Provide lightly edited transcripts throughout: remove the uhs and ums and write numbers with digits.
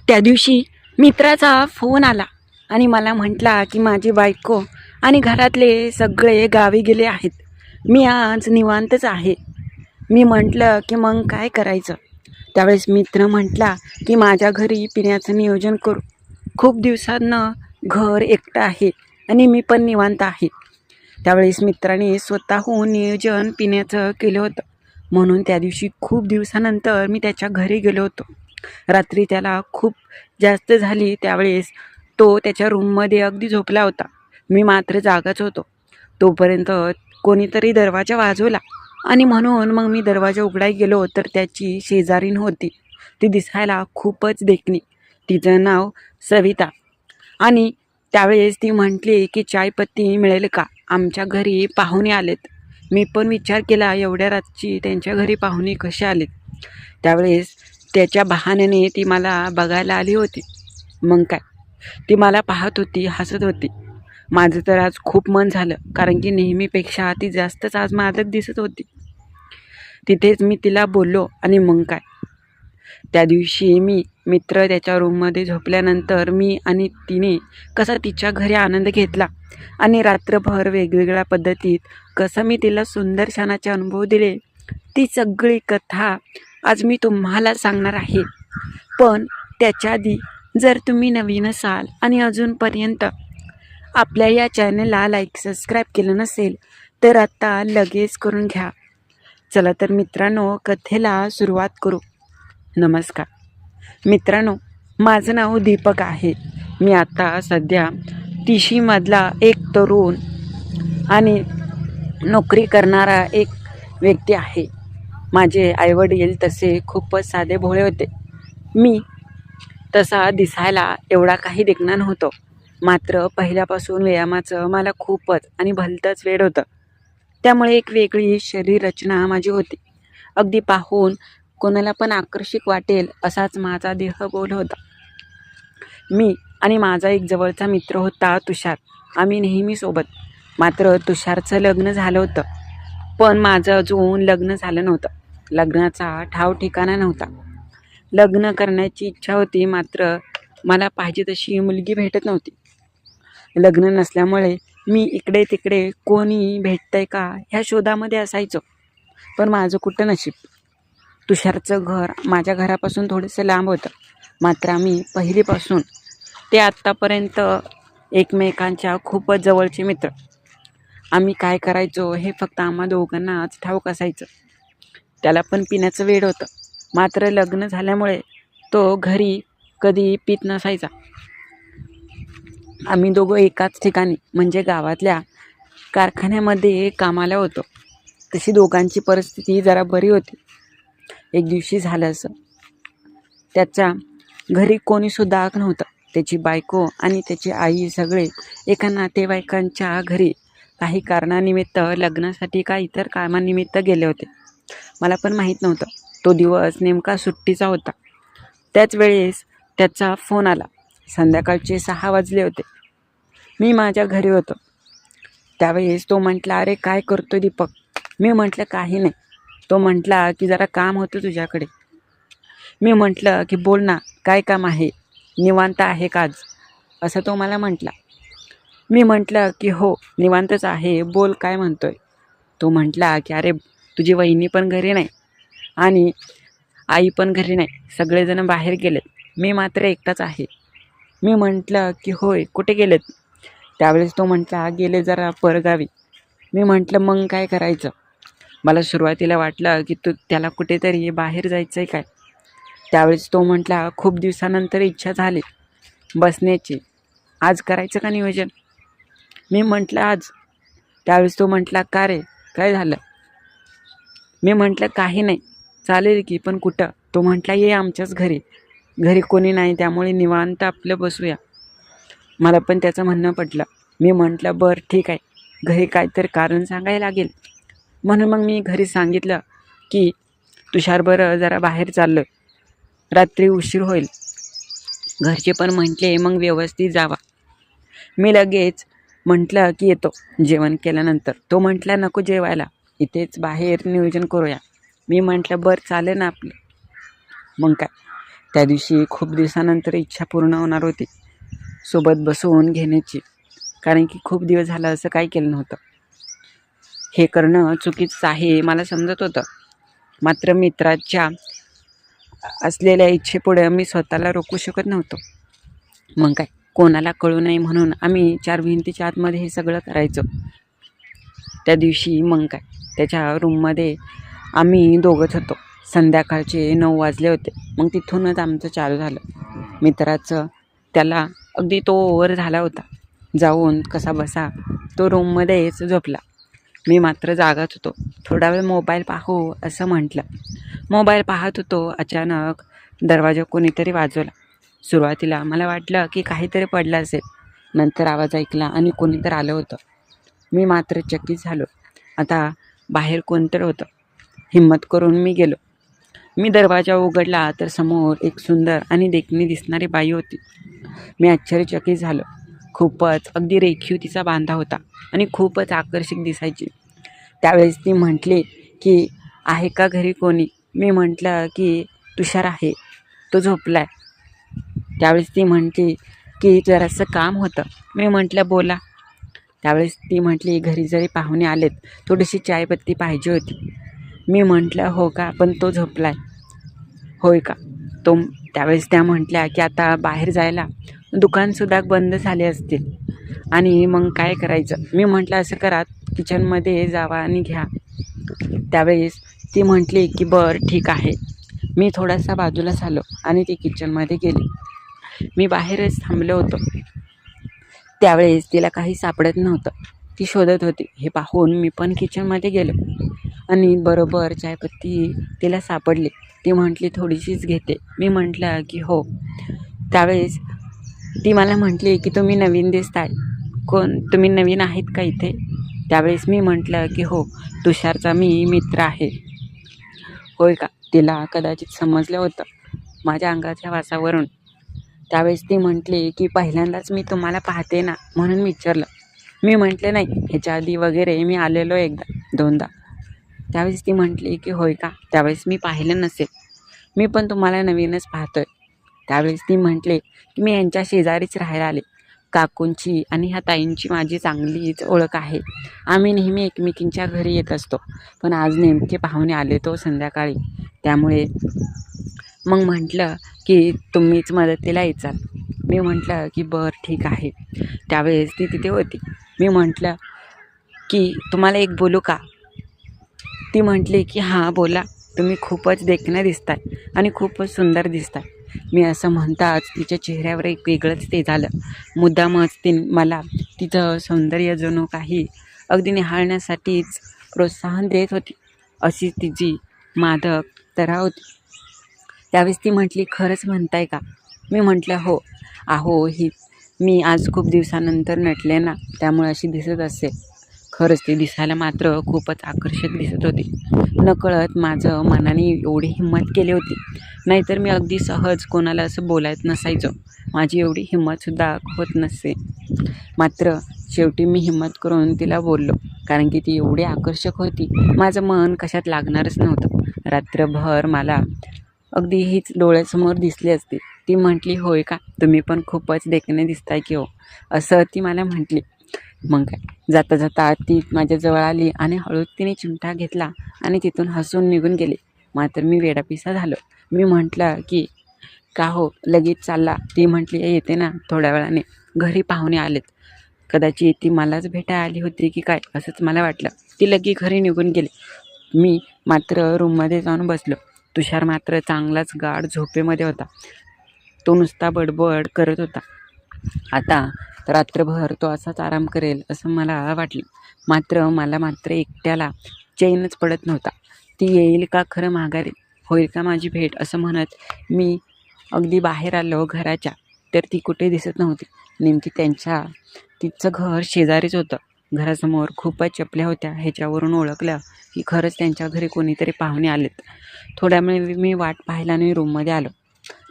त्या दिवशी मित्राचा फोन आला आणि मला म्हटला की माझी बायको आणि घरातले सगळे गावी गेले आहेत, मी आज निवांतच आहे. मी म्हटलं की मग काय करायचं. त्यावेळेस मित्र म्हटला की माझ्या घरी पिण्याचं नियोजन करू. खूप दिवसांनं घर एकटं आहे आणि मी पण निवांत आहे. त्यावेळेस मित्राने स्वतःहून नियोजन पिण्याचं केलं होतं. म्हणून त्या दिवशी खूप दिवसानंतर मी त्याच्या घरी गेलो होतो. रात्री त्याला खूप जास्त झाली. त्यावेळेस तो त्याच्या रूममध्ये अगदी झोपला होता. मी मात्र जागाच होतो. तोपर्यंत कोणीतरी दरवाजा वाजवला आणि म्हणून मग मी दरवाजा उघडाय गेलो तर त्याची शेजारीण होती. ती दिसायला खूपच देखणी. तिचं नाव सविता. आणि त्यावेळेस ती म्हटली की चायपत्ती मिळेल का, आमच्या घरी पाहुणे आलेत. मी पण विचार केला एवढ्या रात्री त्यांच्या घरी पाहुणे कसे आलेत. त्यावेळेस त्याच्या बहाण्याने ती मला बघायला आली होती. मग काय, ती मला पाहत होती, हसत होती. माझं तर आज खूप मन झालं, कारण की नेहमीपेक्षा ती जास्तच आज मादक दिसत होती. तिथेच मी तिला बोललो आणि मग काय, त्या दिवशी मित्र त्याच्या रूममध्ये झोपल्यानंतर मी आणि तिने कसा तिच्या घरी आनंद घेतला आणि रात्रभर वेगवेगळ्या पद्धतीत कसं मी तिला सुंदर क्षणाचे अनुभव दिले, ती सगळी कथा आज मी तुम्हाला सांगणार आहे. पण त्याच्या आधी जर तुम्ही नवीन असाल आणि अजूनपर्यंत आपल्या या चॅनलला लाईक सबस्क्राईब केलं नसेल तर आता लगेच करून घ्या. चला तर मित्रांनो, कथेला सुरुवात करू. नमस्कार मित्रांनो, माझं नाव दीपक आहे. मी आता सध्या 30मधला एक तरुण आणि नोकरी करणारा एक व्यक्ती आहे. माझे आईवडील तसे खूपच साधे भोळे होते. मी तसा दिसायला एवढा काही देखणा नव्हतो. मात्र पहिल्यापासून व्यायामाचं मला खूपच आणि भलतंच वेड होतं. त्यामुळे एक वेगळी शरीर रचना माझी होती. अगदी पाहून कोणाला पण आकर्षक वाटेल असाच माझा देहबोल होता. मी आणि माझा एक जवळचा मित्र होता तुषार. आम्ही नेहमी सोबत. मात्र तुषारचं लग्न झालं होतं, पण माझं अजून लग्न झालं नव्हतं. लग्नाचा ठाव ठिकाणा नव्हता. लग्न करण्याची इच्छा होती, मात्र मला पाहिजे तशी मुलगी भेटत नव्हती. लग्न नसल्यामुळे मी इकडे तिकडे कोणी भेटतंय का ह्या शोधामध्ये असायचो. पण माझं कुठं नशीब. तुषारचं घर माझ्या घरापासून थोडंसं लांब होतं. मात्र आम्ही पहिलीपासून ते आत्तापर्यंत एकमेकांच्या खूपच जवळचे मित्र. आम्ही काय करायचो हे फक्त आम्हा दोघांनाच ठाऊक असायचं. त्याला पण पिण्याचं वेड होतं. मात्र लग्न झाल्यामुळे तो घरी कधी पित नसायचा. आम्ही दोघं एकाच ठिकाणी म्हणजे गावातल्या कारखान्यामध्ये कामाला होतो. तशी दोघांची परिस्थिती जरा बरी होती. एक दिवशी झालं असं, त्याच्या घरी कोणीसुद्धा नव्हतं. त्याची बायको आणि त्याची आई सगळे एका नातेवाईकांच्या घरी काही कारणानिमित्त, लग्नासाठी का इतर कामानिमित्त गेले होते. मला पण माहीत नव्हतं. तो दिवस नेमका सुट्टीचा होता. त्याच वेळेस त्याचा फोन आला. संध्याकाळचे 6 वाजले होते. मी माझ्या घरी होतो. त्यावेळेस तो म्हटला, अरे काय करतो दीपक? मी म्हटलं काही नाही. तो म्हटला की जरा काम होतं तुझ्याकडे. मी म्हटलं की बोल ना, काय काम आहे? निवांत आहे का आज? असं तो मला म्हटला. मी म्हटलं की हो निवांतच आहे, बोल काय म्हणतोय. तो म्हटला की अरे तुझी वहिनी पण घरी नाही आणि आई पण घरी नाही, सगळेजण बाहेर गेलेत, मी मात्र एकटाच आहे. मी म्हटलं की होय, कुठे गेलेत? त्यावेळेस तो म्हटला गेले जरा परगावी. मी म्हटलं मग काय करायचं? मला सुरुवातीला वाटलं की त्याला कुठेतरी बाहेर जायचं आहे काय. त्यावेळेस तो म्हटला खूप दिवसानंतर इच्छा झाली बसण्याची, आज करायचं का नियोजन? मी म्हटलं आज. त्यावेळेस तो म्हटला का रे, काय झालं? मी म्हटलं काही नाही, चालेल की, पण कुठं? तो म्हटला ये आमच्याच घरी. घरी कोणी नाही, त्यामुळे निवांत आपलं बसूया. मला पण त्याचं म्हणणं पडलं. मी म्हटलं बरं ठीक आहे, घरी काहीतरी कारण सांगायला लागेल. म्हणून मग मी घरी सांगितलं की तुषार बरं जरा बाहेर चाललो, रात्री उशीर होईल. घरचे पण म्हटले मग व्यवस्थित जावा. मी लगेच म्हटलं की येतो जेवण केल्यानंतर. तो म्हटला नको जेवायला, इथेच बाहेर नियोजन करूया. मी म्हटलं बरं चालेल ना आपलं. मग काय, त्या दिवशी खूप दिवसानंतर इच्छा पूर्ण होणार होती सोबत बसवून घेण्याची, कारण की खूप दिवस झालं असं काही केलं नव्हतं. हे करणं चुकीचं आहे मला समजत होतं, मात्र मित्राच्या असलेल्या इच्छेपुढे मी स्वतःला रोखू शकत नव्हतो. मग काय, कोणाला कळू नये म्हणून आम्ही 4 भिंतीच्या आतमध्ये हे सगळं करायचो. त्या दिवशी मग काय, त्याच्या रूममध्ये आम्ही दोघंच होतो. संध्याकाळचे 9 वाजले होते. मग तिथूनच आमचं चालू झालं. मित्राचं त्याला अगदी तो ओव्हर झाला होता. जाऊन कसा बसा तो रूममध्येच झोपला. मी मात्र जागाच होतो. थोडा वेळ मोबाईल पाहू असं म्हटलं. मोबाईल पाहत होतो. अचानक दरवाजा कोणीतरी वाजवला. सुरुवातीला मला वाटलं की काहीतरी पडलं असेल. नंतर आवाज ऐकला आणि कोणीतरी आलं होतं. मी मात्र चकित झालो. आता बाहेर कोणतरी होतं. हिम्मत करून मी गेलो. मी दरवाजा उघडला तर समोर एक सुंदर आणि देखणी दिसणारी बाई होती. मी आश्चर्यचकित झालो. खूपच अगदी रेखीव तिचा बांधा होता आणि खूपच आकर्षक दिसायची. त्यावेळेस ती म्हटली की आहे का घरी कोणी? मी म्हटलं की तुषार आहे, तो झोपलाय. त्यावेळेस ती म्हटली की जरासं काम होतं. मी म्हटलं बोला. त्यावेळेस ती म्हटली घरी जरी पाहुणे आलेत थोडीशी चायपत्ती पाहिजे होती. मी म्हटलं हो का, पण तो झोपलाय. होय का? त्यावेळेस त्या म्हटल्या की आता बाहेर जायला दुकानसुद्धा बंद झाले असतील आणि मग काय करायचं? मी म्हटलं असं करा, किचनमध्ये जावा आणि घ्या. त्यावेळेस ती म्हटली की बरं ठीक आहे. मी थोडासा बाजूला झालो आणि ती किचनमध्ये गेली. मी बाहेरच थांबलो होतो. त्यावेळेस तिला काही सापडत नव्हतं. ती शोधत होती. हे पाहून मी पण किचनमध्ये गेलो आणि बरोबर चायपत्ती तिला सापडली. ती म्हटली थोडीशीच घेते. मी म्हटलं की हो. त्यावेळेस ती मला म्हटली की तुम्ही नवीन दिसताय. तुम्ही नवीन आहेत का इथे? त्यावेळेस मी म्हटलं की हो, तुषारचा मी मित्र आहे. होय का? तिला कदाचित समजलं होतं माझ्या अंगाच्या वासावरून. त्यावेळेस ती म्हटली की पहिल्यांदाच मी तुम्हाला पाहते ना म्हणून विचारलं. मी म्हटले नाही, ह्याच्या आधी वगैरे मी आलेलो एकदा 2दा. त्यावेळेस ती म्हटली की होय का? त्यावेळेस मी पाहिलं नसेल, मी पण तुम्हाला नवीनच पाहतोय. त्यावेळेस ती म्हटली की मी यांच्या शेजारीच राहायला आले. काकूंची आणि ह्या ताईंची माझी चांगलीच ओळख आहे. आम्ही नेहमी एकमेकींच्या घरी येत असतो. पण आज नेमके पाहुणे आले तो संध्याकाळी. त्यामुळे मग म्हटलं की तुम्हीच मदतीला यायचाल. मी म्हटलं की बरं ठीक आहे. त्यावेळेस ती तिथे होती. मी म्हटलं की तुम्हाला एक बोलू का? ती म्हटली की हां बोला. तुम्ही खूपच देखणं दिसताय आणि खूपच सुंदर दिसताय. मी असं म्हणताच तिच्या चेहऱ्यावर एक वेगळंच ते झालं. मुद्दामच मला तिचं सौंदर्य जणू काही अगदी निहाळण्यासाठीच प्रोत्साहन देत होती. अशी तिची मादक तऱ्हा होती. त्यावेळेस ती म्हटली खरंच म्हणताय का? मी म्हटलं हो. अहो मी आज खूप दिवसानंतर नटले ना, त्यामुळे अशी दिसत असेल. खरंच ती दिसायला मात्र खूपच आकर्षक दिसत होती. नकळत माझं मनाने एवढी हिंमत केली होती. नाहीतर मी अगदी सहज कोणाला असं बोलायत नसायचो. माझी एवढी हिंमतसुद्धा होत नसे. मात्र शेवटी मी हिंमत करून तिला बोललो, कारण की ती एवढी आकर्षक होती. माझं मन कशात लागणारच नव्हतं. रात्रभर मला अगदी हीच डोळ्यासमोर दिसली असती. ती म्हटली होय का? तुम्ही पण खूपच देखणे दिसताय की हो, असं ती मला म्हटली. मग काय, जाता जाता ती माझ्याजवळ आली आणि हळूच तिने चिमटा घेतला आणि तिथून हसून निघून गेली. मात्र मी वेडापिसा झालो. मी म्हटलं की का हो लगेच चालला? ती म्हटली येते ना थोड्या वेळाने, घरी पाहुणे आलेत. कदाचित ती मलाच भेटायला आली होती की काय असंच मला वाटलं. ती लगेच घरी निघून गेली. मी मात्र रूममध्ये जाऊन बसलो. तुषार मात्र चांगलाच गाढ झोपेमध्ये होता. तो नुसता बडबड करत होता. आता रात्रभर तो असाच आराम करेल असं मला वाटलं. मला एकट्याला चैनच पडत नव्हता. ती येईल का खरं माघारी? होईल का माझी भेट? असं म्हणत मी अगदी बाहेर आलो घराच्या, तर ती कुठे दिसत नव्हती. नेमकी तिचं घर शेजारीच होतं. घरासमोर खूपच चपल्या होत्या. ह्याच्यावरून ओळखलं की खरंच त्यांच्या घरी कोणीतरी पाहुणे आलेत. थोड्या वेळ मी वाट पाहिला आणि रूममध्ये आलो.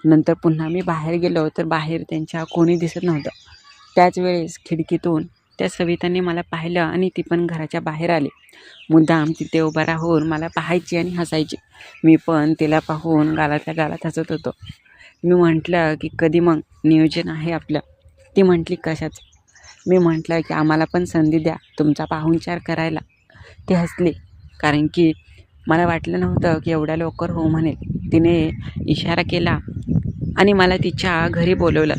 नंतर पुन्हा मी बाहेर गेलो तर बाहेर त्यांच्या कोणी दिसत नव्हतं. त्याच वेळेस खिडकीतून त्या सविताने मला पाहिलं आणि ती पण घराच्या बाहेर आली. मुद्दाम तिथे उभा राहून मला पाहायची आणि हसायची. मी पण तिला पाहून गालातल्या गालात हसत होतो. मी म्हटलं की कधी मग नियोजन आहे आपलं. ती म्हटली कशाचं. मी म्हटलं की आम्हाला पण संधी द्या तुमचा पाहुणचार करायला. ती हसली, कारण की मला वाटलं नव्हतं की एवढ्या लवकर हो म्हणेल. तिने इशारा केला आणि मला तिच्या घरी बोलवलं.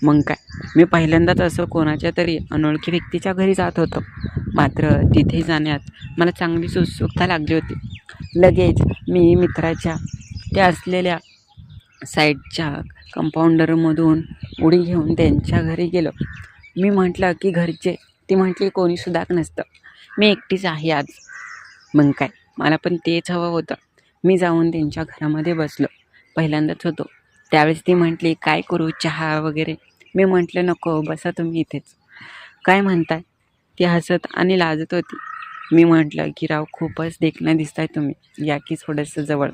मग काय, मी पहिल्यांदाच असं कोणाच्या तरी अनोळखी व्यक्तीच्या घरी जात होतो. मात्र तिथे जाण्यात मला चांगलीच उत्सुकता लागली होती. लगेच मी मित्राच्या त्या असलेल्या साईडच्या कंपाऊंडरमधून उडी घेऊन त्यांच्या घरी गेलो. मी म्हटलं की घरचे. ती म्हटली कोणीसुद्धा नसतं, मी एकटीच आहे आज. मग काय, मला पण तेच हवं होतं. मी जाऊन त्यांच्या घरामध्ये बसलो. पहिल्यांदाच होतो. त्यावेळेस ती म्हटली काय करू, चहा वगैरे. मी म्हटलं नको, बसा तुम्ही इथेच. काय म्हणताय. ती हसत आणि लाजत होती. मी म्हटलं की राव खूपच देखणं दिसताय तुम्ही, या की थोडंसं जवळ.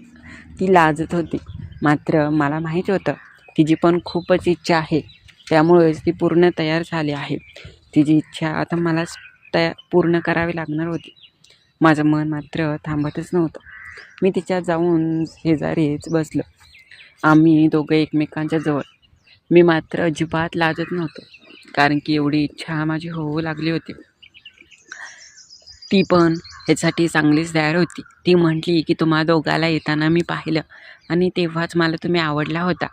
ती लाजत होती. मात्र मला माहीत होतं तिची पण खूपच इच्छा आहे, त्यामुळेच ती पूर्ण तयार झाली आहे. तिची इच्छा आता मलाच पूर्ण करावी लागणार होती. माझं मन मात्र थांबतच नव्हतं. मी तिच्या जाऊन शेजारीच बसलो. आम्ही दोघं एकमेकांच्या जवळ. मी मात्र अजिबात लाजत नव्हतो, कारण की एवढी इच्छा माझी होऊ लागली होती. ती पण ह्यासाठी चांगलीच तयार होती. ती म्हटली की तुम्हा दोघाला येताना मी पाहिलं आणि तेव्हाच मला तुम्ही आवडला होता.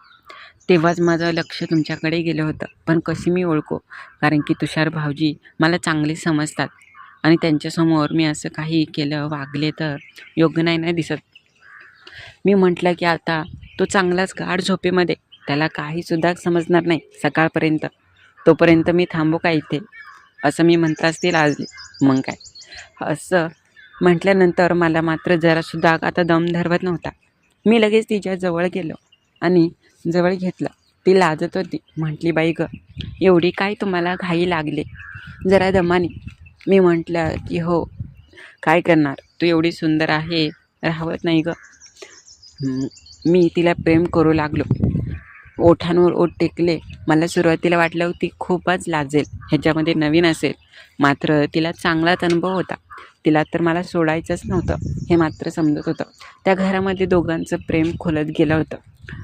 तेव्हाच माझं लक्ष तुमच्याकडे गेलं होतं. पण कशी मी ओळखू, कारण की तुषार भाऊजी मला चांगले समजतात आणि त्यांच्यासमोर मी असं काही केलं वागले तर योग्य नाही ना दिसत. मी म्हटलं की आता तो चांगलाच गाढ झोपेमध्ये, त्याला काहीसुद्धा समजणार नाही सकाळपर्यंत. तोपर्यंत मी थांबू का इथे, असं मी म्हणताच ती लाजली. मग काय, असं म्हटल्यानंतर मला मात्र जरासुद्धा आता दम धरवत नव्हता. मी लगेच तिच्या जवळ गेलो आणि जवळ घेतलं. ती लाजत होती. म्हटली बाई गं, एवढी काय तुम्हाला घाई लागली, जरा दमाने. मी म्हटलं की हो, काय करणार, तू एवढी सुंदर आहे, राहवत नाही गं. मी तिला प्रेम करू लागलो. ओठांवर ओठ टेकले. मला सुरुवातीला वाटलं ती खूपच लाजेल, ह्याच्यामध्ये नवीन असेल. मात्र तिला चांगलाच अनुभव होता. तिला तर मला सोडायचंच नव्हतं, हे मात्र समजत होतं. त्या घरामध्ये दोघांचं प्रेम खोलत गेलं होतं.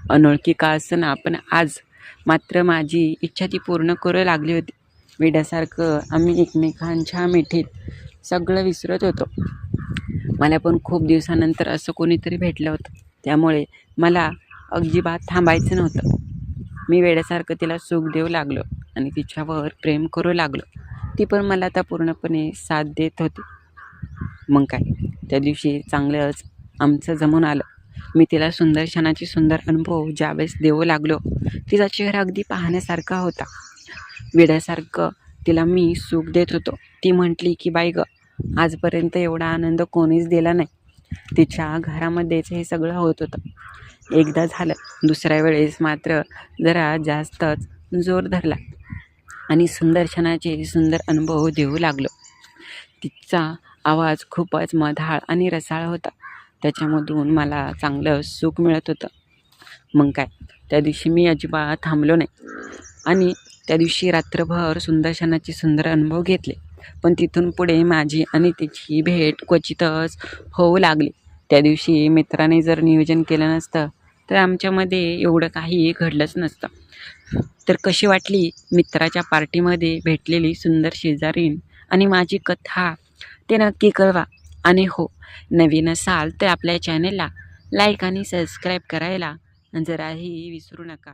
अनोळखी का असं पण आज मात्र माझी इच्छा ती पूर्ण करू लागली होती. वेड्यासारखं आम्ही एकमेकांच्या मिठीत सगळं विसरत होतो. मला पण खूप दिवसानंतर असं कोणीतरी भेटलं होतं, त्यामुळे मला अजिबात थांबायचं नव्हतं. मी वेड्यासारखं तिला सुख देऊ लागलो आणि तिच्यावर प्रेम करू लागलो. ती पण मला आता पूर्णपणे साथ देत होती. मग काय, त्या दिवशी चांगलंच आमचं जमून आलं. मी तिला सुंदर क्षणाची सुंदर अनुभव ज्यावेळेस देऊ लागलो, तिचा चेहरा अगदी पाहण्यासारखा होता. वेड्यासारखं तिला मी सुख देत होतो. ती म्हटली की बाई गं, आजपर्यंत एवढा आनंद कोणीच दिला नाही. तिच्या घरामध्येच हे सगळं होत होतं. एकदा झालं, दुसऱ्या वेळेस मात्र जरा जास्तच जोर धरला आणि सुंदर क्षणाचे सुंदर अनुभव देऊ लागलो. तिचा आवाज खूपच मधाळ आणि रसाळ होता. त्याच्यामधून मला चांगलं सुख मिळत होतं. मग काय, त्या दिवशी मी अजिबात थांबलो नाही आणि त्या दिवशी रात्रभर सुंदर क्षणाचे सुंदर अनुभव घेतले. पण तिथून पुढे माझी आणि तिची भेट क्वचितच होऊ लागली. त्या दिवशी मित्राने जर नियोजन केलं नसतं तर आमच्यामध्ये एवढं काही घडलंच नसतं. तर कशी वाटली मित्राच्या पार्टीमध्ये भेटलेली सुंदर शेजारीण आणि माझी कथा, ते नक्की कळवा. आणि हो, नवीन असाल तर आपल्या चॅनलला लाईक आणि सबस्क्राईब करायला जराही विसरू नका.